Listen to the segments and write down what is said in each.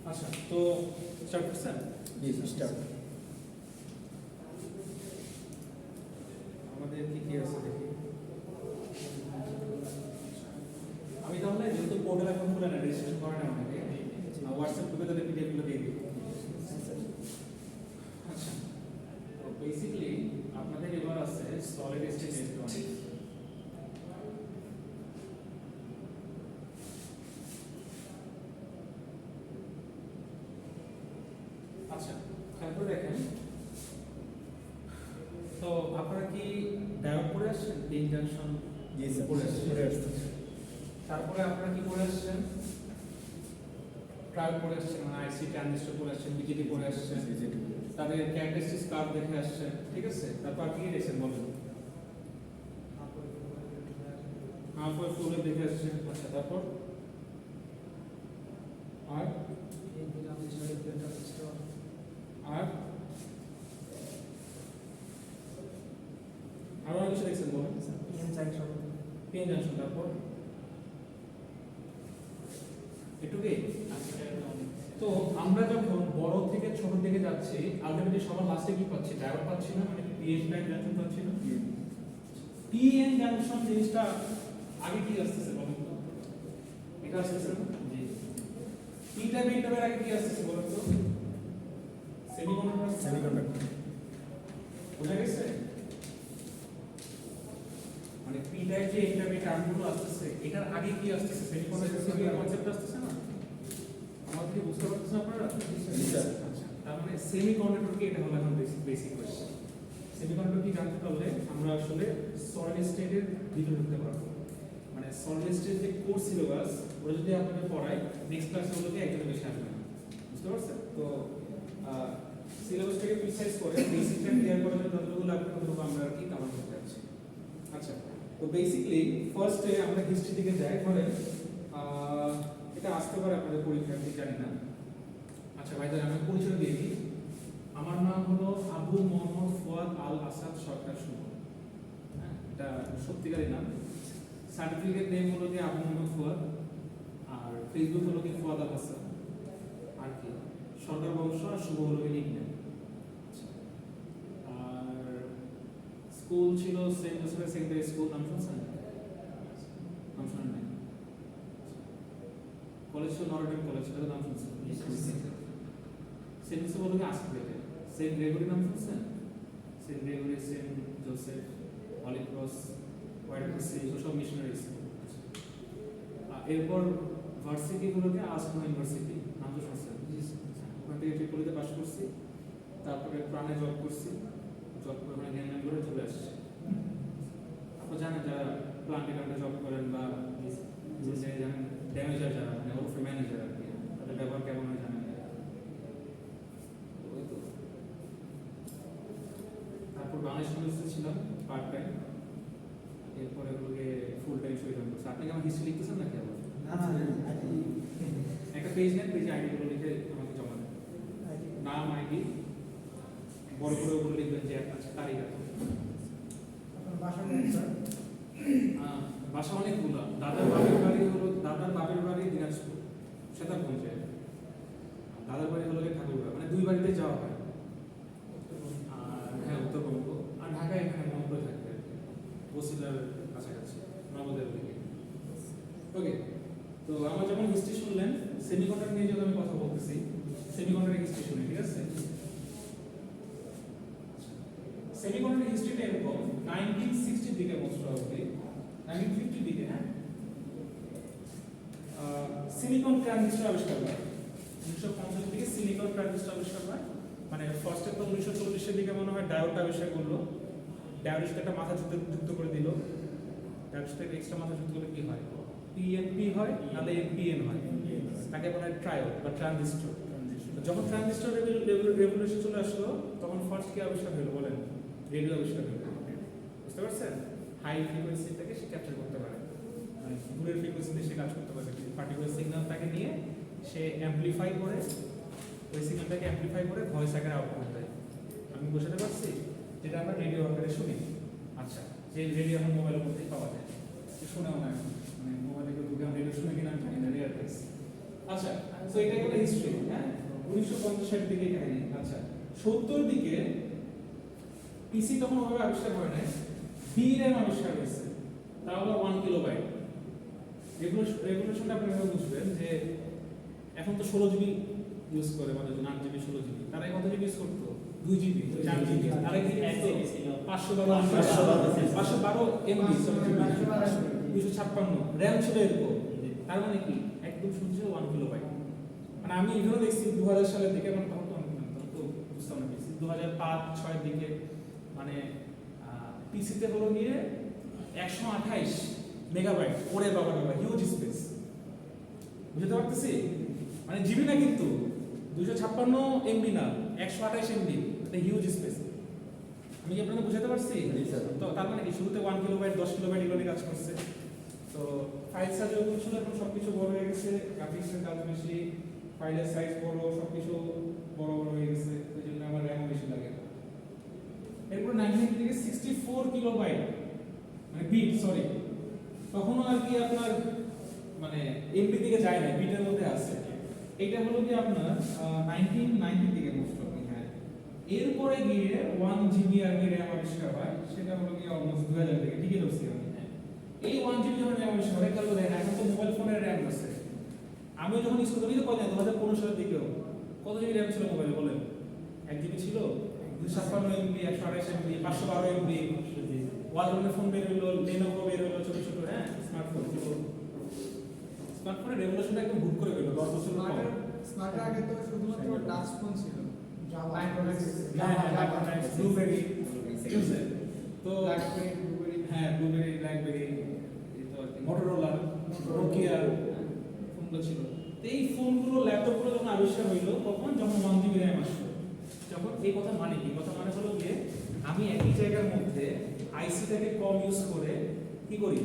আচ্ছা, তো স্টার্ট করছেন? জি স্টার্ট। আমাদের কি কি আছে দেখি। আমি তাহলে যেহেতু পোর্টাল এখন খুলে না, রেজিস্ট্রেশন করে না অনেকে, হোয়াটসঅ্যাপ গ্রুপে তাদের পিডিএফ গুলো দিয়ে দিই। আচ্ছা, তো বেসিক্যালি আপনাদের এবার আছে সলিড স্টেট ইলেকট্রনিক্স। আচ্ছা, তারপর দেখেন, তো আপনারা কি ডায়োড পড়ে আসছেন? পিন জাংশন জি স্যার পড়ে পড়ে আসছেন। আসছে। তারপরে আপনারা কি পড়ে আসছেন? ট্রায়াল পড়ে আসছেন, মানে আইসি ট্রানজিস্টর পড়ে আসছেন, বিজেপি পড়ে আসছেন, তাদের ক্যারেক্টারিস্টিক্স কার্ভ দেখে আসছেন, ঠিক আছে? তারপর কি দেখছেন বলেন? হাফ ওয়েভ ফুল ওয়েভ দেখে আসছেন। আচ্ছা, তারপর আর আর আরো অনেক কিছু দেখছেন বলেন। পিন জাংশন, তারপর এটুকুই। তো আমরা যখন বড় থেকে ছোট দিকে যাচ্ছি, আলটিমেটলি সবার লাস্টে কি পাচ্ছি? ডায়োড পাচ্ছি না, মানে পিএন টাইপ জাংশন পাচ্ছি না। পিএন জাংশন জিনিসটা আগে কি আসতেছে বলুন তো? এটা আসতেছে না? জি। পি টাইপ এন টাইপের আগে কি আসতেছে বলুন তো? সেমিকন্ডাক্টর। বুঝা গেছে? মানে পি টাইপ যে এন টাইপের টার্মগুলো আসতেছে, এটার আগে কি আসতেছে? সেমিকন্ডাক্টর কনসেপ্ট আসতেছে না? আমাদের কি বুঝতে পারছেন আপনারা? আচ্ছা, তার মানে সেমিকন্ডাক্টর কি, এটা হলো এখন বেসিক কোশ্চেন। সেমিকন্ডাক্টর কি জানতে পারলে আমরা আসলে সলিড স্টেটের ভিতরে ঢুকতে পারবো। মানে সলিড স্টেট যে কোর্স সিলেবাস, ওটা যদি আপনাদের পড়ায়, নেক্সট ক্লাসে ওগুলোকে একদম বেশি আসবে না। বুঝতে পারছেন? তো সিলেবাসটাকে প্রিসাইজ করে বেসিকটা ক্লিয়ার করার জন্য যতটুকু লাগবে ততটুকু আমরা আর কি কভার করতে যাচ্ছি। আচ্ছা, তো বেসিক্যালি ফার্স্টে আমরা হিস্ট্রি দিকে যাই। ধরেন এটা আসতে পারে আপনাদের পরীক্ষা, আমি জানি না। আচ্ছা ভাইদের আমি পরিচয় দিয়ে দিই। আমার নাম হলো আবু মোহাম্মদ ফুয়াদ আল আসাদ সরকার শুভ। হ্যাঁ, এটা সত্যিকারের নাম। সার্টিফিকেট নেম হলো যে আবু মোহাম্মদ ফুয়াদ, আর ফেসবুক হলো কি ফুয়াদ আল হাসান, আর কি সরকার বংশ, আর শুভ হলো কি নিকনেম। আর স্কুল ছিল সেন্ট জোসেফ সেকেন্ডারি স্কুল, নাম শুনছেন? নাম শুনেন নাই? কলেজ ছিল নরডেম কলেজ, সেটার নাম শুনছেন? সেন্ট জোসেফ হলো কি আশপাশে। সেন্ট গ্রেগরি নাম শুনছেন? Saint Gregory, Saint Joseph, Holy Cross, white cross, সব মিশনারি স্কুল। এরপর ভার্সিটি গুলোকে আসমা ইউনিভার্সিটি, নাম তো শুনছেন? ওখান থেকে ট্রিপলিতে পাস করছি, তারপরে প্রাণে জব করছি, জব করে মানে জ্ঞান করে চলে আসছি। আপনারা জানেন যারা প্লান্টে জব করেন বা জানেন ড্যামেজার যারা, মানে ওরফে ম্যানেজার আর কি, তাদের ব্যবহার কেমন হয় জানেন। তারপর বাংলাদেশ ইউনিভার্সিটি ছিলাম পার্ট টাইম, এরপরে ওগুলোকে ফুল টাইম সুইচ করছি। আপনি কি আমার হিস্ট্রি লিখতেছেন নাকি আবার? একটা পেজ নেন, পেজে আইডিগুলো লিখে আমাকে জমা দেন। নাম, আইডি, বড় করে ওগুলো লিখবেন যে আচ্ছা তারিখ আছে। বাসা অনেকগুলো। দাদার বাপের বাড়ি দিনাজপুর সেতারগঞ্জে, দাদার বাড়ি হলো ঠাকুরগাঁ, মানে দুই বাড়িতে যাওয়া হয়। আর হ্যাঁ, উত্তরবঙ্গ। আর ঢাকায় এখানে মহম্মদে থাকবে আর কি, বসিলার কাছাকাছি, নবদের দিকে। ওকে, তো আমার যখন হিস্ট্রি শুনলেন, সেমিকন্ডাক্টর নিয়ে যখন আমি কথা বলতেছি, সেমিকন্ডাক্টর হিস্ট্রি শুনে, ঠিক আছে? সেমিকন্ডাক্টর হিস্ট্রিটা এরকম 1960 দিকে, মোস্ট প্রবাবলি 1950 দিকে, হ্যাঁ, সিলিকন ট্রানজিস্টর আবিষ্কার হয়। 1950 দিকে সিলিকন ট্রানজিস্টর আবিষ্কার হয়। মানে ফার্স্টে তো 1940 দিকে মনে হয় ডায়োড আবিষ্কার করলো। ডায়োডের সাথে একটা মাথা যুক্ত করে দিল। ডায়োডের সাথে এক্সট্রা মাথা যুক্ত করলে কি হয়? পিএনপি হয়, নাহলে এনপিএন হয়। তাকে বলা হয় ট্রায়োড বা ট্রানজিস্টর। যখন ট্রানজিস্টর রেভলিউশন চলে আসলো, তখন ফার্স্ট কি আবিষ্কার হলো বলেন? রেডিও আবিষ্কার হলো। বুঝতে পারছেন? হাই ফ্রিকোয়েন্সিটাকে সে ক্যাপচার করতে পারে, মানে দূরের ফ্রিকোয়েন্সিতে সে কাজ করতে পারে। পার্টিকুলার সিগন্যালটাকে নিয়ে সে অ্যাম্পলিফাই করে, ওই সিগন্যালটাকে অ্যাম্পলিফাই করে ভয়েস আকারে আউটপুট দেয়। আমি বোঝাতে পারছি? যেটা আমরা রেডিও আকারে শুনি। আচ্ছা, যে রেডিও এখন মোবাইলের মধ্যেই পাওয়া যায়, শুনেও না, মানে মোবাইলে কেউ রেডিও শুনে কিনা আমি জানি না, রেয়ার কেস। আচ্ছা, সো এটা হলো হিস্ট্রি, হ্যাঁ 1950 এর দিকে কাহিনী। আচ্ছা, 70 দিকে পিসি তখন ওভাবে আবিষ্কার হয় নাই, DRAM আবিষ্কার হয়েছে, তাও আবার 1 কিলোবাইট। রেভলিউশনটা আপনি এভাবে বুঝবেন যে এখন তো 16 জিবি ইউজ করে, মানে 8 জিবি 16 জিবি, তারা কত জিবি ইউজ করতো? 2 জিবি 4 জিবি, তারা কি 512 এমবি 256 র্যাম ছিল এরকম। তার মানে কি একদম শুনছে 1 কিলোবাইট। মানে আমি এখানে দেখছি 2000 সালের দিকে, মানে তখন তো বুঝতাম না পিসি, 2005-6 এর দিকে মানে পিসিতে হলো গিয়ে 128 মেগাবাইট। ওরে বাবা বাবা, হিউজ স্পেস, বুঝতে পারতেছি? মানে জিবি না কিন্তু, 256 এমবি না, 128 এমবি, এটা হিউজ স্পেস। আমি কি আপনাকে বুঝাতে পারছি? তো তার মানে কি শুরুতে 1 কিলোবাইট 10 কিলোবাইট এগুলো কাজ করছে। তো ফাইল সাইজ যখন ছিল এখন সবকিছু বড় হয়ে গেছে, গ্রাফিক্সের কাজ বেশি, ফাইলের সাইজ বড়, সবকিছু বড় বড় হয়ে গেছে, ওই জন্য আমার র্যাম বেশি লাগে। এরপর 19 থেকে 64 কিলোবাইট মানে বিট, সরি, তখনও আর কি আপনার মানে এমবি দিকে যায় না, বিটের মধ্যে আছে। এটা হলো কি আপনার 1990 দিকে মোস্ট অফ, হ্যাঁ। এরপরে গিয়ে 1 জিবি আর কি র্যাম আবিষ্কার হয়, সেটা হলো কি অলমোস্ট 2000 থেকে, ঠিকই ধরছি আমি। এই 1 জিবি যখন র্যাম আবিষ্কার হয়, তাহলে দেখেন এখন তো মোবাইল ফোনের র্যাম আছে। আমি যখন ইউজ করতাম, তো কত 2015 সালের দিকেও কত জিবি র্যাম ছিল মোবাইলে বলেন? 1 জিবি ছিল, 256 এমবি, 128 এমবি, 512 এমবি। ওয়ালটনের ফোন বের হলো, লেনোভো বের হলো, ছোট ছোট, হ্যাঁ স্মার্টফোন। স্মার্টফোনের রেভলিউশনটা একদম হুট করে বেরোলো 10 বছর পর। স্মার্টের আগে তো শুধুমাত্র টাচ ফোন ছিল, ব্লুবেরি, ঠিক আছে? তো ব্ল্যাকবেরি, হ্যাঁ ব্লুবেরি, ব্ল্যাকবেরি, মোটরোলা, নোকিয়া ফোনগুলো ছিল। তো এই ফোনগুলো, ল্যাপটপগুলো যখন আবিষ্কার হইলো, তখন যখন 1 জিবি র্যাম আসলো, যখন এই কথা মানে কি? কথা মানে হলো গিয়ে আমি একই জায়গার মধ্যে আইসিটাকে কম ইউজ করে কি করি,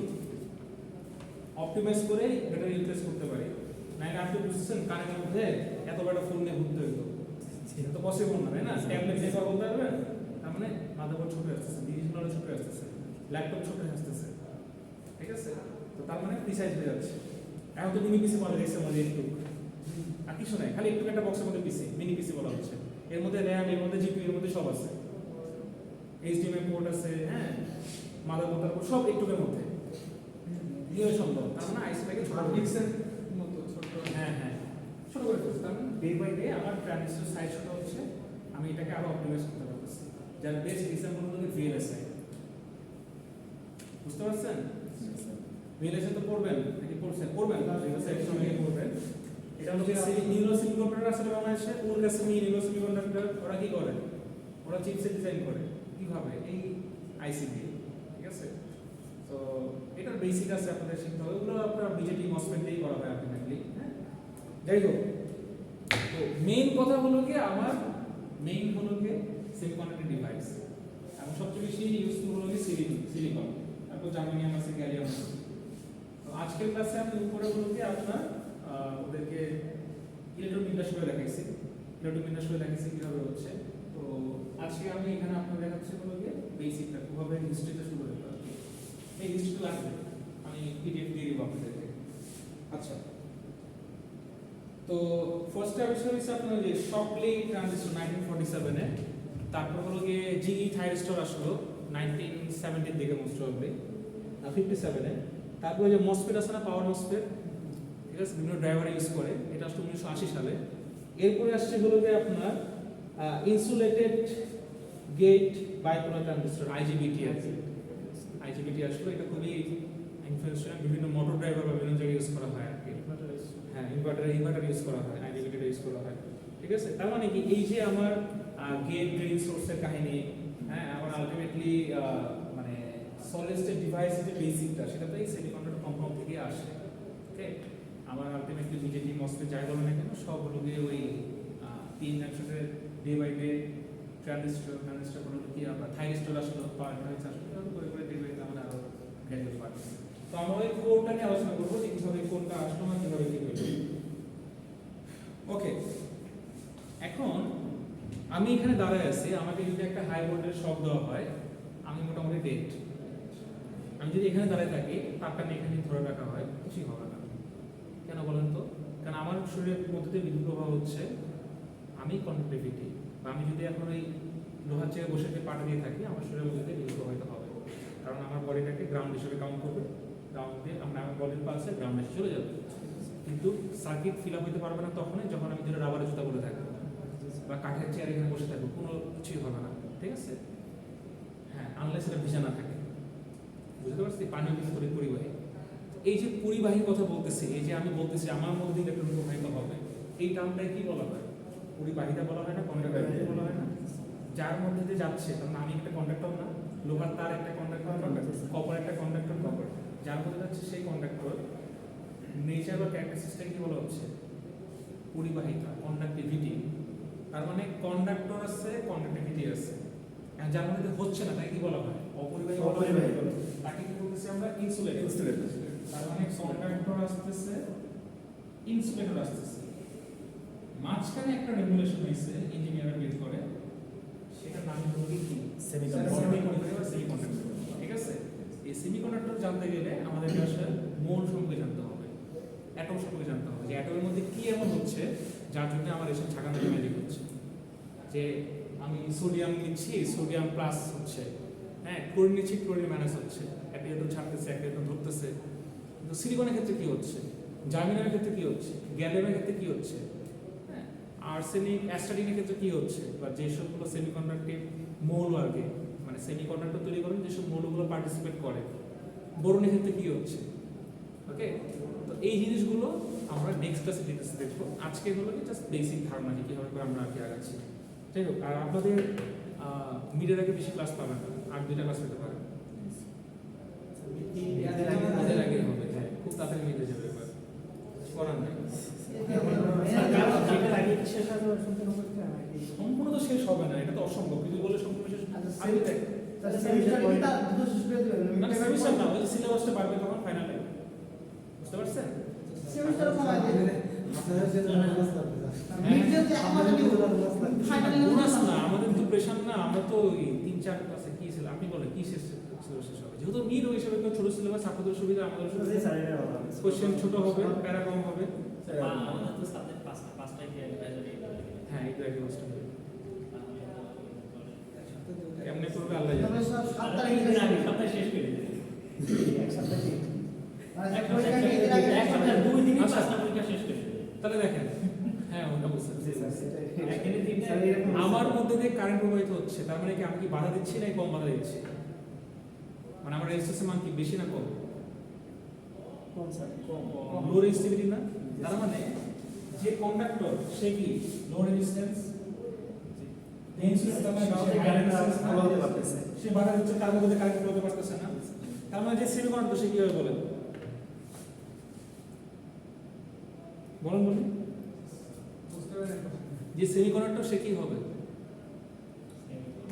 অপটিমাইজ করে ব্যাটারি রিপ্লেস করতে পারি। নাইলে আপনি বুঝছেন কানের মধ্যে এত বড় ফোন নিয়ে ঘুরতে হইতো, সেটা তো পসিবল না, তাই না? ট্যাবলেট দিয়ে বলতে পারবেন, তার মানে মাদারবোর্ড ছোট আসতেছে, ডিজিটাল ছোট আসতেছে, ল্যাপটপ ছোট আসতেছে, ঠিক আছে? তো তার মানে প্রিসাইজ হয়ে যাচ্ছে। এখন তো মিনি পিসি বলা যাচ্ছে, আমাদের একটু আর কিছু নাই, খালি একটু একটা বক্সের মধ্যে পিসি, মিনি পিসি বলা হচ্ছে। এর মধ্যে র্যাম, এর মধ্যে জিপিইউ, এর মধ্যে সব আছে, এইচডিএমআই পোর্ট আছে, হ্যাঁ মাদারবোর্ড সব একটুকের মধ্যে নিয়ে সম্ভব। তার মানে আইসিটাকে ছোট পিক্সেল মতো ছোট, হ্যাঁ হ্যাঁ ছোট করে ফেলছে। তার মানে ডে বাই ডে আমার ট্রানজিস্টর সাইজ ছোট হচ্ছে, আমি এটাকে আরো অপটিমাইজ করতে পারতেছি। যার বেস্ট এক্সাম্পল হলো ভিএলএসআই, বুঝতে পারছেন? ভিএলএসআই তো পড়বেন নাকি পড়ছেন? পড়বেন, ভিএলএসআই এর সঙ্গে পড়বেন। এটা হলো যে নিউরো সেমিকন্ডাক্টর আছে বাংলাদেশে, ওর কাছে নিউরো সেমিকন্ডাক্টর, ওরা কি করে? ওরা চিপসেট ডিজাইন করে, কিভাবে? এই আইসি দিয়ে, ঠিক আছে? তো এটার বেসিক আছে, আপনাদের শিখতে হবে, ওগুলো আপনার বিজেপি মসফেট দিয়েই করা হয় আলটিমেটলি, হ্যাঁ। যাই হোক, তো মেইন কথা হলো কি আমার মেইন হলো কি সেমিকন্ডাক্টর ডিভাইস, এবং সবচেয়ে বেশি ইউজফুল হলো কি সিলিকন, তারপর জার্মানিয়াম আছে, গ্যালিয়াম আছে। তো আজকের ক্লাসে আমি উপরে হলো কি আপনার ওদেরকে ইলেকট্রোবিন্যাস করে দেখাইছি, কিভাবে হচ্ছে। তো আজকে আমি এখানে আপনাদের দেখাচ্ছি হলো কি বেসিকটা, কিভাবে হিস্ট্রিটা শুরু হতে পারে। এই হিস্ট্রি লাগবে, আমি পিডিএফ দিয়ে দিব আপনাদেরকে। আচ্ছা, তো ফার্স্ট আবিষ্কার হয়েছে আপনার যে শকলি ট্রানজিস্টর 1947 এ, তারপর হলো গিয়ে জিই থাইরিস্টর আসলো 1970 এর দিকে মোস্ট প্রবাবলি, 57 এ। তারপরে যে মসফেট আছে না, পাওয়ার মসফেট, ঠিক আছে, বিভিন্ন ড্রাইভার ইউজ করে, এটা আসলে 1980 সালে। এরপরে আসছে হলো গিয়ে আপনার insulated gate bipolar transistor, IGBT আছে। আইজিবিটি আসলো, এটা খুবই ইনফ্লুয়েন্সিয়াল, বিভিন্ন মোটর ড্রাইভার বা বিভিন্ন জায়গায় ইউজ করা হয় আর কি। হ্যাঁ, ইনভার্টার ইউজ করা হয়, আইজিবিটি ইউজ করা হয়, ঠিক আছে। তার মানে কি এই যে আমার গেট ড্রেন সোর্সের কাহিনী, হ্যাঁ, আমার আলটিমেটলি মানে সলিড স্টেট ডিভাইসের যে বেসিকটা, সেটা তো এই সেমিকন্ডাক্টর কম্পাউন্ড থেকে আসে, ওকে। আমার আলটিমেটলি বিজেপি মসফেট যাই বলে না কেন, সব হলো গিয়ে ওই 3 একসাথে ডে বাই ডে ট্রানজিস্টর হলো কি আপনার থাইরিস্টর আসলো, পাওয়ার ডিভাইস আসলো, করে করে ডে বাই ডে আমরা আরো গ্র্যাজুয়েট পাচ্ছি। তো আমরা ওই কোডটা নিয়ে আলোচনা করবো যে কিভাবে কোনটা আসলো না, কিভাবে কি হইল। ওকে, এখন আমি এখানে দাঁড়ায় আছি, আমাকে যদি একটা হাই ভোল্টেজ শক দেওয়া হয়, আমি মোটামুটি ডেট। আমি যদি এখানে দাঁড়ায় থাকি, তারটা এখানে ধরে রাখা হয়, কিছুই হবে না। কেন বলেন তো? কারণ আমার আমার শরীরের মধ্যে দিয়ে বিদ্যুৎ প্রবাহ হচ্ছে, আমি কন্ডাক্টিভিটি, বা আমি যদি এখন ওই লোহার চেয়ারে বসে থেকে পাটা দিয়ে থাকি, আমার শরীরের মধ্যে দিয়ে বিদ্যুৎ প্রবাহিত হবে, কারণ আমার বডিটাকে গ্রাউন্ড হিসেবে কাউন্ট করবে, গ্রাউন্ড দিয়ে আমার বডির পাশে গ্রাউন্ডে চলে যাবে। কিন্তু সার্কিট ফিল আপ হতে পারবে না তখনই যখন আমি যেটা রাবারের জুতা বলে থাকবো বা কাঠের চেয়ার এখানে বসে থাকবো, কোনো কিছুই হবে না, ঠিক আছে? হ্যাঁ, আনলেস এটা ভিজা না থাকে। বুঝতে পারছি? পানীয় বিস্তরিত পরিবাহী। এই যে পরিবাহী কথা বলতেছি, এই যে আমি বলতেছি আমার মধ্যে ইলেকট্রন প্রবাহিত হবে, এই টার্মটাই কি বলা হয়? পরিবাহিতা বলা হয় না, কন্ডাক্টর বলা হয় না? যার মধ্যে দিয়ে যাচ্ছে, কারণ আমি একটা কন্ডাক্টর না, লোহার তার একটা কন্ডাক্টর, কপার একটা কন্ডাক্টর, কপার যার মধ্যে যাচ্ছে সেই কন্ডাক্টর নেচার বা ক্যারেক্টারিস্টিক কি বলা হচ্ছে? পরিবাহিতা, কন্ডাক্টিভিটি। তার মানে কন্ডাক্টর আছে, কন্ডাক্টিভিটি আছে, আর যার মধ্যে হচ্ছে না তাই কি বলা হয়? অপরিবাহী বলা হয়। তাকে কি বলতেছি আমরা? ইনসুলেটর। তার মানে কন্ডাক্টর আসতেছে, ইনসুলেটর আসতেছে, মাঝখানে একটা রেগুলেশন হয়েছে ইঞ্জিনিয়াররা বের করে, সেটার নাম হলো কি? সেমিকন্ডাক্টর। ঠিক আছে? এই সেমিকন্ডাক্টর জানতে গেলে আমাদেরকে আসলে মোল সম্পর্কে জানতে হবে, অ্যাটম সম্পর্কে জানতে হবে, যে অ্যাটমের মধ্যে কি এমন হচ্ছে যার জন্য আমার এসব ছাকানো ম্যাজিক হচ্ছে। যে আমি সোডিয়াম নিচ্ছি, সোডিয়াম প্লাস হচ্ছে, হ্যাঁ, ক্লোরিন নিচ্ছি, ক্লোরিন মাইনাস হচ্ছে, একটা ইলেকট্রন ছাড়তেছে, একটা ইলেকট্রন ধরতেছে। কিন্তু সিলিকনের ক্ষেত্রে কি হচ্ছে? জার্মেনিয়ামের ক্ষেত্রে কি হচ্ছে? গ্যালিয়ামের ক্ষেত্রে কি হচ্ছে? হ্যাঁ, আর্সেনিক, অ্যাস্টাডিনের ক্ষেত্রে কি হচ্ছে? বা যেসবগুলো সেমিকন্ডাক্টিভ মৌল আর কি, মানে সেমিকন্ডাক্টর তৈরি করেন যেসব মৌলগুলো পার্টিসিপেট করে, বোরনের ক্ষেত্রে কি হচ্ছে? ওকে, তো এই জিনিসগুলো আমরা নেক্সট ক্লাসে দেখবো। আজকে হলো কি জাস্ট বেসিক ধারণা যে কীভাবে করে আমরা আর কি আগাচ্ছি। যাই হোক, আর আপনাদের মিডের আগে বেশি ক্লাস পাবেন না, আর 2টা ক্লাস পেতে পারেন। মিডের আগে হবে, হ্যাঁ, খুব তাড়াতাড়ি মিডে যাবে এবার, করার নাই। সম্পূর্ণ তো শেষ হবে না, এটা তো অসম্ভব, কিন্তু বলে সম্পূর্ণ শেষ আমি দেখ মানে সেমিস্টার না, ওই সিলেবাসটা পারবে তখন ফাইনালে, বুঝতে পারছেন? বোনাস না, আমাদের তো প্রেশার না, আমরা তো 3-4 ক্লাসে কি ছিল আপনি বলেন কি শেষ হবে, যেহেতু মিড ওই হিসাবে তো ছোট সিলেবাস, আপনাদের সুবিধা, আমাদের সুবিধা, কোশ্চেন ছোট হবে, প্যারা কম হবে। আমাদের তো সাবজেক্ট পাঁচটাই কি অ্যাডভাইজারি, হ্যাঁ, এটা একই মাস্টার হবে, কেমনে করবে আল্লাহ জানে। সপ্তাহে শেষ করে দেবে। তাহলে দেখেন, হ্যাঁ ওটা বুঝতে আমার মধ্যে দিয়ে কারেন্ট প্রবাহিত হচ্ছে, তার মানে কি আমি কি বাধা দিচ্ছি না কম বাধা দিচ্ছি? মানে আমার রেজিস্ট্যান্সের মান কি বেশি না কম? লো রেজিস্টিভিটি না? তার মানে যে কন্ডাক্টর সে কি লো রেজিস্ট্যান্স, সে বাধা দিচ্ছে, তার মধ্যে কারেন্ট প্রবাহিত পারতেছে না। তার মানে যে সেমিকন্ডাক্টর সে কিভাবে বলেন? বলুন যে সেমিকন্ডাক্টর সে কি হবে?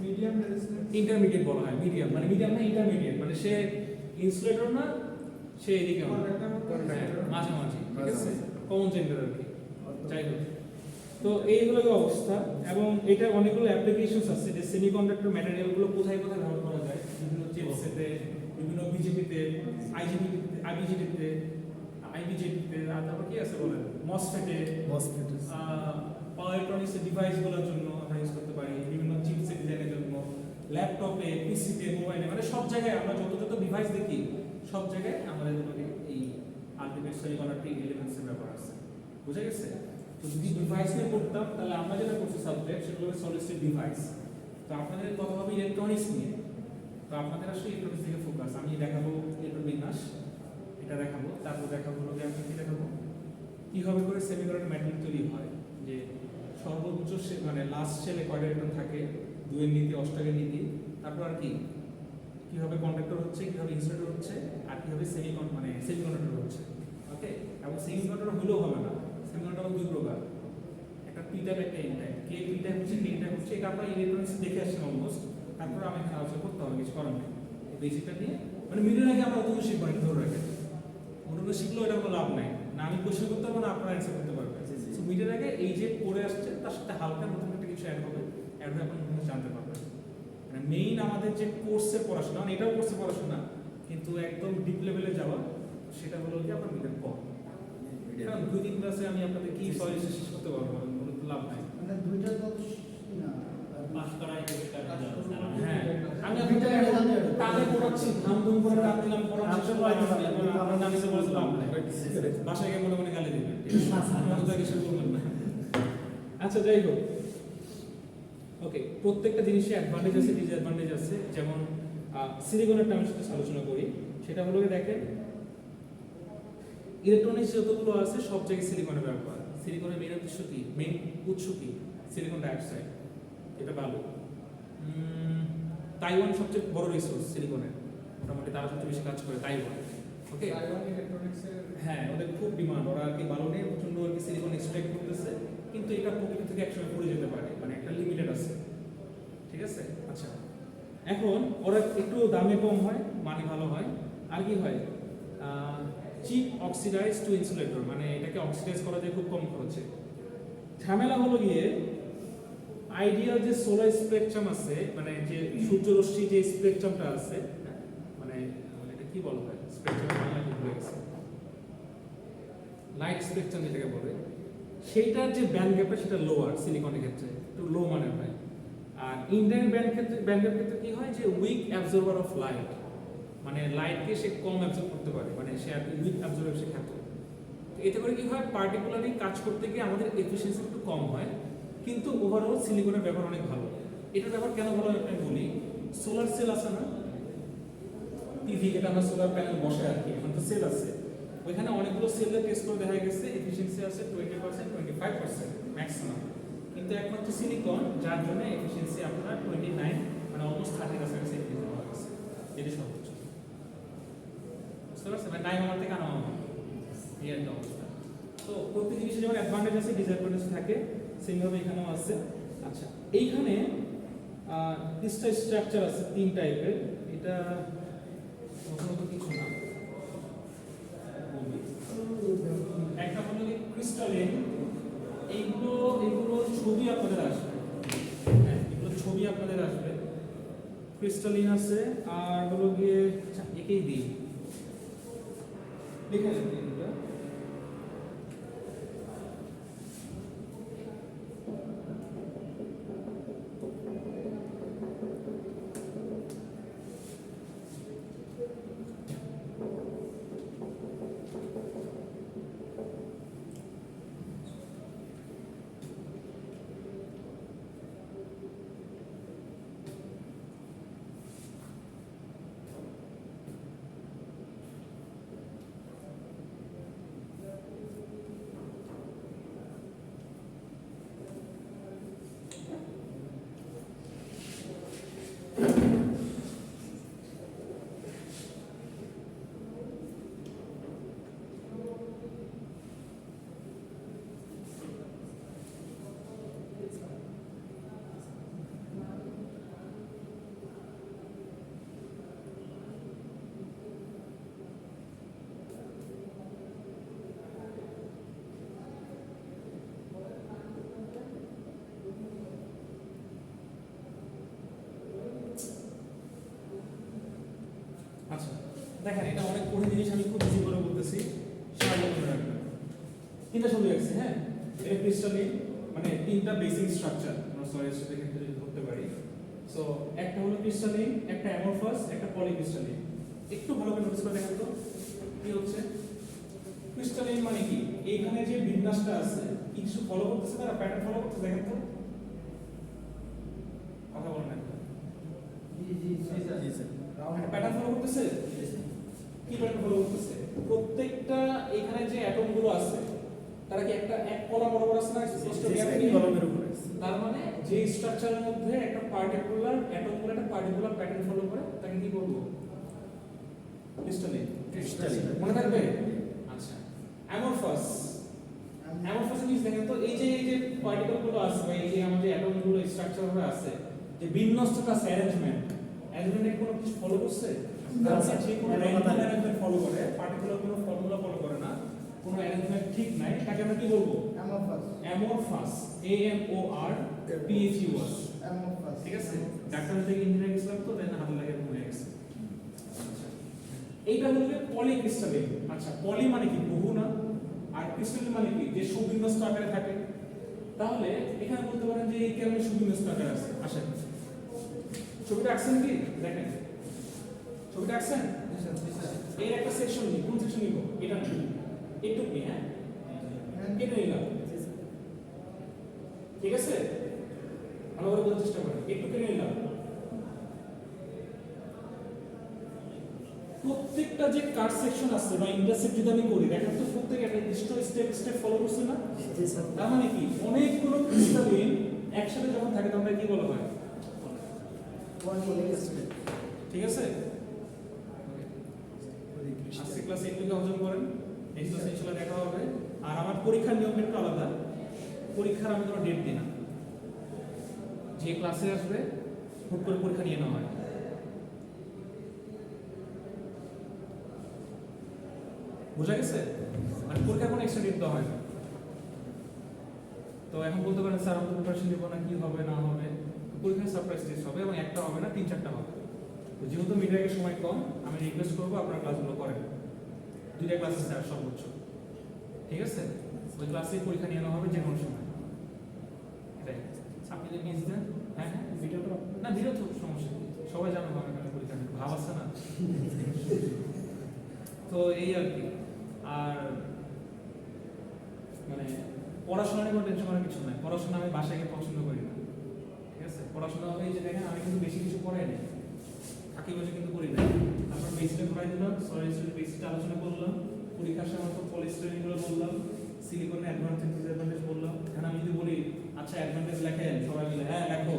মিডিয়াম রেজিস্ট্যান্স, ইন্টারমিডিয়েট বলা হয়, মিডিয়াম মানে মিডিয়াম না, ইন্টারমিডিয়েট মানে সে ইনসুলেটর না, সে এদিকে মাঝামাঝি, ঠিক আছে, কমন জেন্ডার আর কি। যাই হোক, তো এইগুলো অবস্থা, এবং এটা অনেকগুলো অ্যাপ্লিকেশনস আছে যে সেমিকন্ডাক্টর ম্যাটেরিয়ালগুলো কোথায় কোথায় ব্যবহার করা যায়, বিভিন্ন চিপসেটে, বিভিন্ন বিজেপিতে, আইবিজিটিতে, আর তারপর কি আছে বলেন, মসফেটে, পাওয়ার ইলেকট্রনিক্স ডিভাইসগুলোর জন্য আমরা ইউজ করতে পারি, বিভিন্ন চিপসেট ডিজাইনের জন্য, ল্যাপটপে, পিসিতে, মোবাইলে, মানে সব জায়গায় আমরা যত যত ডিভাইস দেখি সব জায়গায় আমাদের এই আলটিমেট সেমিকন্ডাক্টর এলিমেন্টসের ব্যাপার আছে। বুঝা গেছে? তো যদি ডিভাইস নিয়ে পড়তাম তাহলে আমরা যেটা করছি সাবজেক্ট সেগুলো হবে সলিড স্টেট ডিভাইস। তো আপনাদের কথা হবে ইলেকট্রনিক্স নিয়ে, তো আপনাদের আসলে ইলেকট্রনিক্স থেকে ফোকাস। আমি দেখাবো ইলেকট্রন বিন্যাস, এটা দেখাবো, তারপর দেখাবো হলো আমি কি দেখাবো কিভাবে করে সেমিকন্ডাক্টর ম্যাটেরিয়াল তৈরি হয়, যে সর্বোচ্চ মানে লাস্ট সেলে কয়টা ইলেকট্রন থাকে, 2 এর নীতি, অষ্টাকের নীতি, তারপর আর কি কিভাবে কন্ডাক্টর হচ্ছে, কিভাবে ইনসুলেটর হচ্ছে, আর কিভাবে সেমিকন্ডাক্টর হচ্ছে। ওকে, এবং সেমিকন্ডাক্টর হলেও হবে না, সেমিকন্ডাক্টর 2 প্রকার, একটা পি টাইপ, একটা N type. K P type হচ্ছে, কে টাইপ হচ্ছে, এটা আমরা ইলেকট্রনিক্স দেখে আসছি অলমোস্ট, তারপর আমি আলোচনা করতে হবে, কিছু করার নেই, এই বেসিকটা নিয়ে, মানে মিডিয়ার আগে আমরা অত শিখবো না, ধরে রাখেন ওটা শিখলেও এটা কোনো লাভ নাই, না আমি কোশ্চেন করতে পারবো না আপনারা অ্যান্সার করতে পারবেন। সো মিডিয়ার আগে এই যে পড়ে আসছে তার সাথে হালকা নতুন একটা কিছু অ্যাড হবে, অ্যাড হয়ে আপনি নতুন জানতে পারবেন। মানে মেইন আমাদের যে কোর্সের পড়াশোনা, মানে এটাও কোর্সের পড়াশোনা, কিন্তু একদম ডিপ লেভেলে যাওয়া সেটা হলো যে আপনার মিডিয়ার পর। কারণ 2-3 ক্লাসে আমি আপনাদের কি সরি শেষ করতে পারবো না, কোনো তো লাভ নাই। মানে দুইটা তো না পাস করা এটাকে কাজ করা হ্যাঁ আমি আপনাদের টানে পড়াচ্ছি, ধাম করে টান দিলাম পড়াচ্ছি, আপনার নামে তো বলতে লাভ নাই, বাসায় গিয়ে মনে মনে গালি দিবেন, আপনারা তো কিছু বলবেন না। আচ্ছা যাই হোক, ওকে, প্রত্যেকটা জিনিসের অ্যাডভান্টেজ আছে, ডিসঅ্যাডভান্টেজ আছে। যেমন সিলিকনের আমি সাথে আলোচনা করি, সেটা হলো দেখেন ইলেকট্রনিক্স যতগুলো আছে সব জায়গায় সিলিকনের ব্যবহার। সিলিকনের মেন উৎস কি, মেন উৎস কি? সিলিকন ডাইঅক্সাইড, এটা ভালো। তাইওয়ান সবচেয়ে বড় রিসোর্স সিলিকনের, মোটামুটি তারা সবচেয়ে বেশি কাজ করে তাইওয়ান। ওকে, তাইওয়ান ইলেকট্রনিক্সের হ্যাঁ ওদের খুব ডিমান্ড, ওরা আর কি বালুনে প্রচন্ড আর কি সিলিকন এক্সট্রাক্ট করতেছে, কিন্তু এটা প্রকৃতি থেকে একসময় পড়ে যেতে পারে, মানে একটা লিমিটেড আছে, ঠিক আছে? আচ্ছা, এখন ওরা একটু দামে কম হয়, মানে ভালো হয়, আর কি হয় চিপ অক্সিডাইজ টু ইনসুলেটর, মানে এটাকে অক্সিডাইজ করা যায় খুব কম খরচে। ঝামেলা হলো গিয়ে আইডিয়াল যে সোলার স্পেকট্রাম আছে, মানে যে সূর্যরশ্মি যে স্পেকট্রামটা আছে, মানে এটা কি বলা হয় স্পেকট্রাম, বাংলা কি বলে গেছে, লাইট স্পেকট্রাম যেটাকে বলে, সেইটার যে ব্যান্ড গ্যাপটা সেটা লোয়ার সিলিকনের ক্ষেত্রে, একটু লো মানের হয়। আর ইন্ডিয়ান ব্যান্ড গ্যাপ ক্ষেত্রে কি হয়, যে উইক অ্যাবজর্বার অফ লাইট, মানে লাইটকে সে কম অ্যাবজর্ব করতে পারে, মানে সে আর কি উইক অ্যাবজর্বার সে খ্যাত। এতে করে কি হয়, পার্টিকুলারলি কাজ করতে গিয়ে আমাদের এফিসিয়েন্সি একটু কম হয়, কিন্তু ওভারঅল সিলিকনের ব্যবহার অনেক ভালো। এটার ব্যবহার কেন ভালো আমি বলি, সোলার সেল আছে না, টিভি যেটা আমরা সোলার প্যানেল বসে আর কি, এখন তো সেল আছে, ওইখানে অনেকগুলো সেলের টেস্ট করে দেখা গেছে এফিসিয়েন্সি আছে 20%, 25% ম্যাক্সিমাম, কিন্তু একমাত্র সিলিকন যার জন্য এফিসিয়েন্সি আপনার 29, মানে অলমোস্ট 30 কাছাকাছি এফিসিয়েন্সি পাওয়া গেছে, যেটি সর্বোচ্চ। বুঝতে পারছেন, মানে 9 আমার থেকে আনা আমার এই একটা অবস্থা। তো প্রত্যেক জিনিসের যেমন অ্যাডভান্টেজ আছে ডিসঅ্যাডভান্টেজ থাকে, সেইভাবে এখানেও আছে। আচ্ছা, এইখানে ক্রিস্টাল স্ট্রাকচার আছে 3 টাইপের, এটা প্রথমত কিছু না, একটা হলো কি ক্রিস্টালিন, এইগুলো ছবি আপনাদের আসবে, হ্যাঁ এগুলো ছবি আপনাদের আসবে, ক্রিস্টালিন আছে, আর হলো গিয়ে একেই দিই লিখে নেন এটা। আচ্ছা দেখেন, এটা অনেক কঠিন জিনিস, আমি খুব ইজি করে বলতেছি, সাহায্য করে রাখবেন। 3টা ছবি আছে, হ্যাঁ এটা ক্রিস্টালিন, মানে 3টা বেসিক স্ট্রাকচার আমরা সলিড স্টেটের ক্ষেত্রে যদি ধরতে পারি। সো একটা হলো ক্রিস্টালিন, একটা অ্যামরফাস, একটা পলিক্রিস্টালিন। একটু ভালো করে নোটিস করে দেখেন তো কি হচ্ছে। ক্রিস্টালিন মানে কি, এইখানে যে বিন্যাসটা আছে কিছু ফলো করতেছে, তারা প্যাটার্ন ফলো করতেছে, দেখেন তো, কথা বলেন না, প্যাটার্ন ফলো করতেছে, কি প্যাটার্ন ফলো করতেছে, প্রত্যেকটা এখানে যে অ্যাটম গুলো আছে তারা কি একটা এক কলা বরাবর আছে না, স্পষ্ট গ্যাপ নেই কলমের উপরে, তার মানে যে স্ট্রাকচারের মধ্যে একটা পার্টিকুলার অ্যাটম গুলো একটা পার্টিকুলার প্যাটার্ন ফলো করে তাকে কি বলবো, ক্রিস্টালিন। মনে থাকবে? আচ্ছা, অ্যামরফাস, অ্যামরফাস জিনিস দেখেন তো, এই যে পার্টিকেল গুলো আছে বা এই যে আমাদের অ্যাটম গুলো স্ট্রাকচার ভাবে আছে, যে বিন্যস্ততা আছে, অ্যারেঞ্জমেন্টে কোনো কিছু ফলো করছে, তারপরে যে কোনো র্যান্ডম অ্যারেঞ্জমেন্ট ফলো করে, পার্টিকুলার কোনো ফর্মুলা ফলো করে না, কোনো অ্যারেঞ্জমেন্ট ঠিক নাই, তাকে আমরা কি বলবো, অ্যামরফাস, AMORPHUS, ঠিক আছে? ডাক্তার থেকে ইঞ্জিনিয়ার গেছিলাম তো, দেন হাতে লাগে ভুলে গেছে। এইটা হলো পলিক্রিস্টালিন। আচ্ছা, পলি মানে কি, বহু না, আর ক্রিস্টাল মানে কি যে সুবিন্যস্ত আকারে থাকে। তাহলে এখানে বলতে পারেন যে এই কারণে সুবিন্যস্ত আকারে আছে। আসেন ছবিটা আঁকছেন কি দেখেন, ছবিটা আঁকছেন। এর একটা সেকশন নিই, কোন সেকশন নিব? এটা না, একটু কি, হ্যাঁ কেটে নিলাম, ঠিক আছে? ভালো করে বোঝার চেষ্টা করেন, একটু কেটে নিলাম। প্রত্যেকটা যে কাট সেকশন আছে বা ইন্টারসেক্ট যদি আমি করি, দেখেন তো প্রত্যেক একটা নির্দিষ্ট স্টেপ ফলো করছে না? তার মানে কি অনেকগুলো ক্রিস্টালিন একসাথে যখন থাকে তখন কি বলা হয়? ঠিক আছে? আজকে ক্লাসে একটু হজম করেন, এই ক্লাসে ইনশাআল্লাহ দেখা হবে। আর আমার পরীক্ষার নিয়ম একটু আলাদা, পরীক্ষার আমি কোনো ডেট দিই না, যে ক্লাসে আসবে হুট করে পরীক্ষা নিয়ে নেওয়া হয়। বুঝা গেছে? মানে পরীক্ষার কোনো এক্সট্রা ডেট দেওয়া হয় না। তো এখন বলতে পারেন স্যার আমি তো প্রিপারেশন দিব না, কি হবে না হবে। পরীক্ষার সারপ্রাইজ টেস্ট হবে এবং একটা হবে না, 3-4টা হবে। তো যেহেতু মিডিয়াকে সময় কম, আমি রিকোয়েস্ট করবো আপনারা ক্লাসগুলো করেন, 2টা ক্লাসে স্যার সর্বোচ্চ, ঠিক আছে? ওই ক্লাসে পরীক্ষা নিয়ে নেওয়া হবে যে কোনো সময়। এটাই আপনি যদি মিস দেন, হ্যাঁ হ্যাঁ ভিডিওটা না, ভিডিও তো সমস্যা নেই, সবাই জানো হবে কেন পরীক্ষা নেই, ভাব আছে না। তো এই আর কি। আর মানে পড়াশোনা নিয়ে কোনো টেনশন করার কিছু নাই, পড়াশোনা আমি বাসায় গিয়ে পছন্দ করি না, ঠিক আছে? পড়াশোনা হবে যে দেখেন আমি কিন্তু বেশি কিছু পড়াই নাই, ফাঁকি বসে কিন্তু করি নাই। তারপর বেসিকটা পড়াই দিলাম, সরি বেসিকটা আলোচনা করলাম, পরীক্ষার সময় তো পলিস্টারিনগুলো বললাম, সিলিকনের অ্যাডভান্টেজ ডিসঅ্যাডভান্টেজ বললাম। এখন আমি যদি বলি আচ্ছা অ্যাডভান্টেজ লেখেন, সবাই মিলে হ্যাঁ লেখো,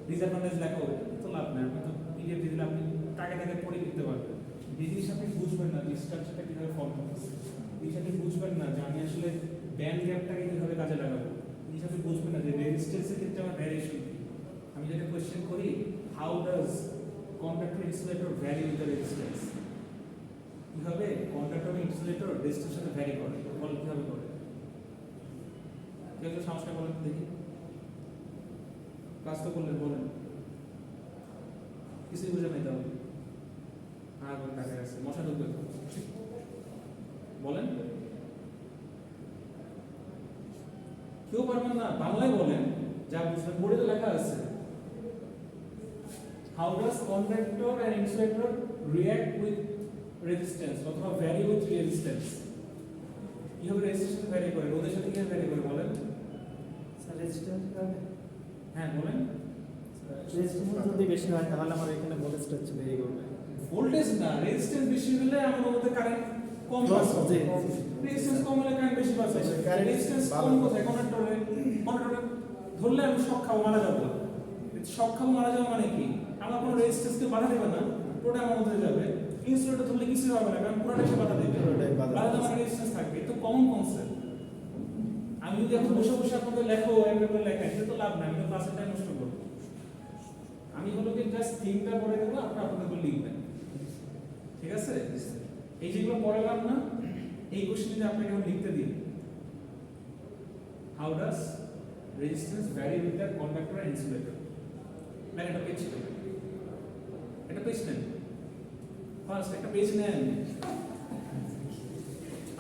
ডিসঅ্যাডভান্টেজ লেখো, তো লাভ নাই। আপনি তো পিডিএফ দিয়ে দিলে আপনি টাকে টাকে পড়ে লিখতে পারবেন। যে জিনিস আপনি বুঝবেন না যে স্ট্রাকচারটা কিভাবে ফর্ম করতেছে, জিনিস আপনি বুঝবেন না যে আমি আসলে ব্যান্ড গ্যাপটাকে কিভাবে কাজে লাগাবো, জিনিস আপনি বুঝবেন না যে রেজিস্ট্যান্সের ক্ষেত্রে আমার ভ্যারিয়েশন কি। আমি যেটা কোয়েশ্চেন করি, how does conductor insulator vary with the resistance, কিভাবে কন্ডাক্টর ইনসুলেটর রেজিস্ট্যান্সের সাথে ভ্যারি করে, বল কিভাবে করে? কেউ তো সমস্যা বলেন দেখি, কাজ তো করলেন, বলেন। কিছুই বুঝে নাই তাহলে, হ্যাঁ বলেন কাছে আছে, মশা ঢুকবে তো, বলেন। কেউ পারবেন না, বাংলায় বলেন, যা বুঝবেন, বোর্ডে তো লেখা আছে। How does conductor and insulator react with resistance অথবা vary with resistance? কিভাবে রেজিস্ট্যান্স ভ্যারি করে, রোদের সাথে কিভাবে ভ্যারি করে বলেন? স্যার রেজিস্ট্যান্স হবে, হ্যাঁ বলেন। রেজিস্ট্যান্স যদি বেশি হয় তাহলে আমার এখানে ভোল্টেজটা হচ্ছে বেরিয়ে করবে। ভোল্টেজ না, রেজিস্ট্যান্স বেশি হলে আমার মধ্যে কারেন্ট কম পাস হবে, রেজিস্ট্যান্স কম হলে কারেন্ট বেশি পাস হবে। রেজিস্ট্যান্স কম কোথায়? কন্ডাক্টরে ধরলে আমি শক খাবো, মারা যাবো। শক খাবো মারা যাবো মানে কি? আমার কোনো রেজিস্ট্যান্সকে বাধা দেবে না, পুরোটা আমার মধ্যে যাবে। ইনসুলেটর ধরলে কিছু হবে না, কারণ পুরোটা সে বাধা দেবে, বাধা দেওয়ার রেজিস্ট্যান্স থাকবে। তো কমন কনসেপ্ট। আমি যদি এখন বসে বসে আপনাদের লেখো একটা করে লেখা, এটা তো লাভ নাই, আমি তো ক্লাসের টাইম নষ্ট করবো। আমি হলো কি জাস্ট থিমটা পড়ে দেবো, আপনারা আপনাদের লিখবেন, ঠিক আছে? এই যেগুলো পড়ালাম না, এই কোশ্চেন যদি আপনাকে এখন লিখতে দিই, how does resistance vary with the conductor and insulator, মানে একটা পেজ ছিল, একটা পেজ নেন, ফার্স্ট একটা পেজ নেন।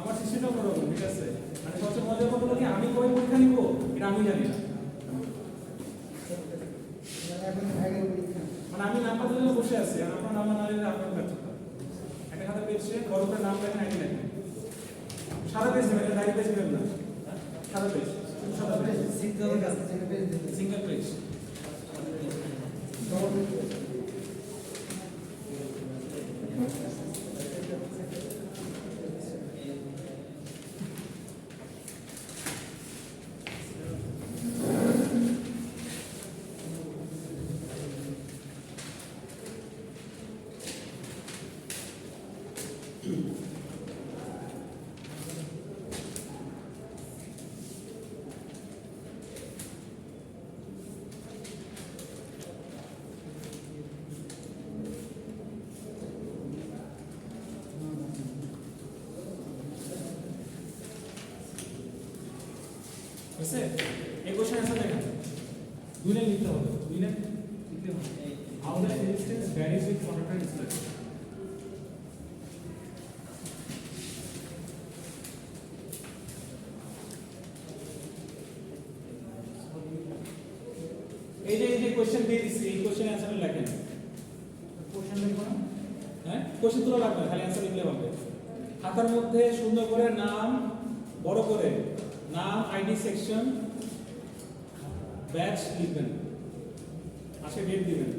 আমার সিস্টেমটা অন্যরকম, ঠিক আছে? মানে সবচেয়ে মজার কথা হলো কি, আমি কবে পরীক্ষা নিব এটা আমি জানি না। এখন ভাগের পরীক্ষা। মানে আমি নাম্বার দিলে বসে আছি, আর আপনার নাম্বার না দিলে আপনার ব্যর্থতা। একটা খাতা পেজ বড় করে নাম লেখেন, আইডি লেখেন, সাদা পেজ নেবেন, এটা ডাইরেক্ট পেজ নেবেন না, সাদা পেজ, সাদা পেজ, সিঙ্গেল পেজ। হয়েছে? এই কোশ্চেন অ্যান্সার দেখেন, 2 লাইন লিখতে হবে, 2 লাইন লিখতে হবে। How the resistance varies with conductor and insulator. এই যে কোশ্চেন দিয়ে দিচ্ছি, এই কোশ্চেন অ্যান্সার লেখেন। কোশ্চেন লিখবো না? হ্যাঁ, কোশ্চেন তোলা লাগবে না, খালি অ্যান্সার লিখলে হবে। খাতার মধ্যে সুন্দর করে নাম, বড় করে নাম, আইডি, সেকশন, ব্যাচ লিখবেন, আজকে ডেট দিবেন।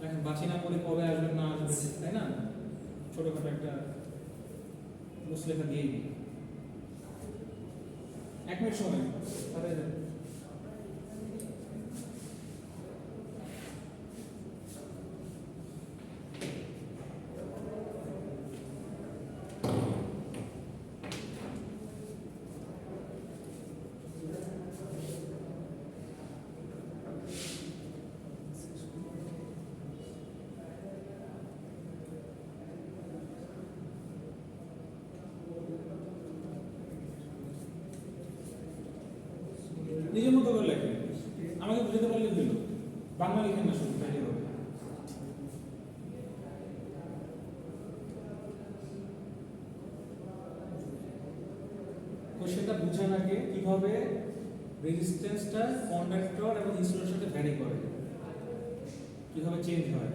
দেখেন বাঁচি না করে কবে আসবেন না আসবেন, তাই না? ছোটখাটো একটা মুসলেখা দিয়েই দিই। 1 মিনিট সময় তাহলে নিজের মতো করে লেখেন, আমাকে বুঝাতে পারলে হইল। বাংলা লিখেন না শুধু, তাইলে হবে। কোশ্চেনটা বুঝার আগে কিভাবে রেজিস্ট্যান্সটা কন্ডাক্টর এবং ইনসুলের সাথে ভ্যারি করে, কিভাবে চেঞ্জ হয়,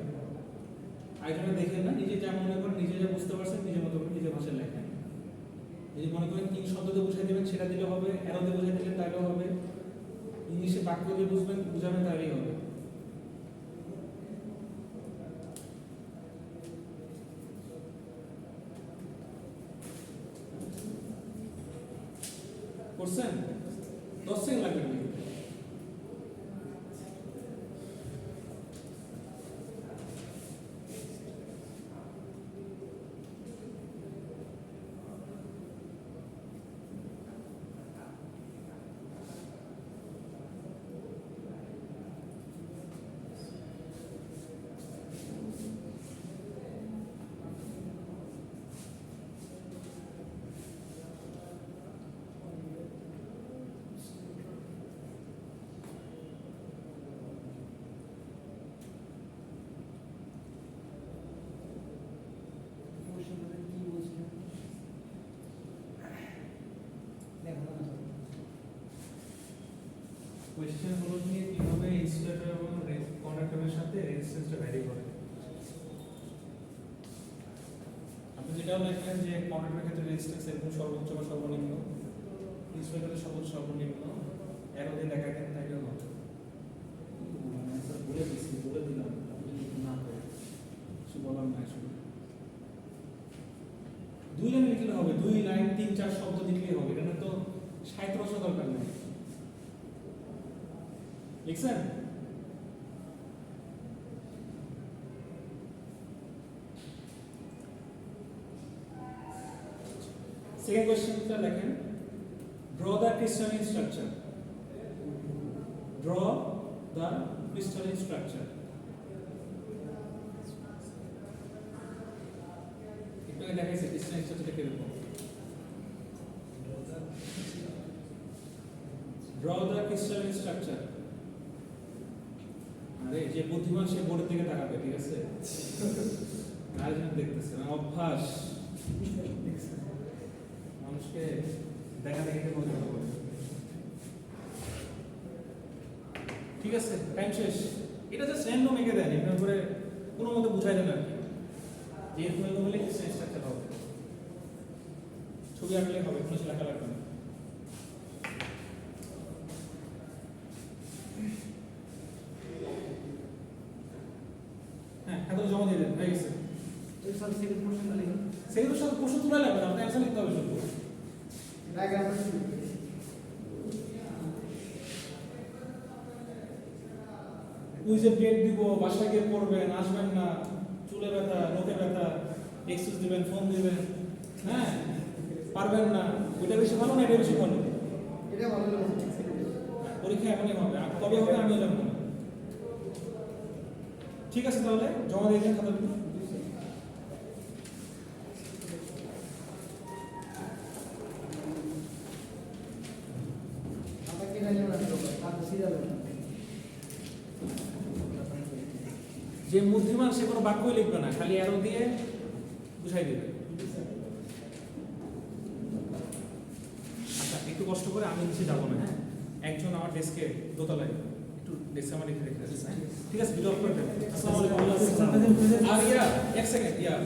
আইটেমটা দেখেন না, নিজে যা মনে করেন, নিজে যা বুঝতে পারছেন নিজের মতো করে নিজের ভাষায় লেখেন। যদি মনে করেন তিন শব্দতে বুঝাই দেবেন সেটা দিলে হবে, অ্যারোতে বুঝাই দিলেন তাইলেও হবে, ইংলিশে বাক্য দিয়ে বুঝাবেন তাহলেই হবে। করছেন? 10 সেকেন্ড লাগবে। কোশ্চেন কি বলছিলেন? দেখো না। কোয়েশ্চেন হলো কি কিভাবে ইনসুলেটর এবং কন্ডাক্টরের সাথে রেজিস্ট্যান্সটা ভ্যারি করে। আপনি যেটাও লেখেন যে কন্ডাক্টরের ক্ষেত্রে রেজিস্ট্যান্স এরকম সর্বোচ্চ বা সর্বনিম্ন, ইনসুলেটরের সর্বোচ্চ সর্বনিম্ন, অ্যারো দিয়ে দেখাতেন তাইলেও হবে। স্যার বলে দিচ্ছি, বলে দিলাম, আপনি যদি না করেন কিছু বলার নাই। শুধু 2 লাইন লিখলে হবে, 2 লাইন 3-4 শব্দ লিখলেই হবে, এটা তো সাহিত্য রচনা দরকার নেই। লিখছেন? সেকেন্ড কোশ্চেনটা লেখেন, draw the crystalline structure. Draw the crystalline structure. একটু আগে দেখাইছে ক্রিস্টালিন স্ট্রাকচারটা কিরকম। Draw the crystalline structure. আরে যে বুদ্ধিমান সে বোর্ডের দিকে তাকাবে, ঠিক আছে? আরেকজন দেখতেছে না, অভ্যাস। মানুষকে দেখা দেখে মজা হবে। ঠিক আছে, টাইম শেষ। এটা জাস্ট র্যান্ডম এঁকে দেন, এর উপরে কোনো মতে বুঝাই দেন আর কি, যে এরকম এরকম হলে ক্রিস্টালিন স্ট্রাকচার হবে। ছবি আঁকলে হবে, কোনো লেখা লাগবে না। হ্যাঁ, খাতা জমা দিয়ে দেন, হয়ে গেছে। এই সব সেকেন্ড কোশ্চেনটা লিখুন। সেগুলো সব প্রশ্ন তুলে লাগবে না, আপনার অ্যান্সার লিখতে হবে শুধু। ডায়াগ্রাম কুইজে ডেট দিব, বাসায় গিয়ে পড়বেন, আসবেন না, চুলে ব্যথা, নোকে ব্যথা, এক্সকিউজ দিবেন, ফোন দিবেন, হ্যাঁ পারবেন না, ওইটা বেশি ভালো না এটা বেশি ভালো? এটা ভালো লাগছে। পরীক্ষা এখনই হবে, আর কবে হবে আমিও জানবো না। ঠিক আছে, তাহলে জমা দিয়ে দেন খাতাগুলো। আমাকে না জানা তো আর সিরিয়াল না। যে বুদ্ধিমান সে কোনো বাক্যই লিখবে না, খালি অ্যারো দিয়ে বুঝাই দেবে। একটু কষ্ট করে আমি নিচে যাবো না, হ্যাঁ? একজন আমার ডেস্কে দোতলায় একটু ডেস্কে আমার রেখে রেখে রাখছে, হ্যাঁ? ঠিক আছে, ভিডিও অফ করে দেন। আসসালামু আলাইকুম। আর এক সেকেন্ড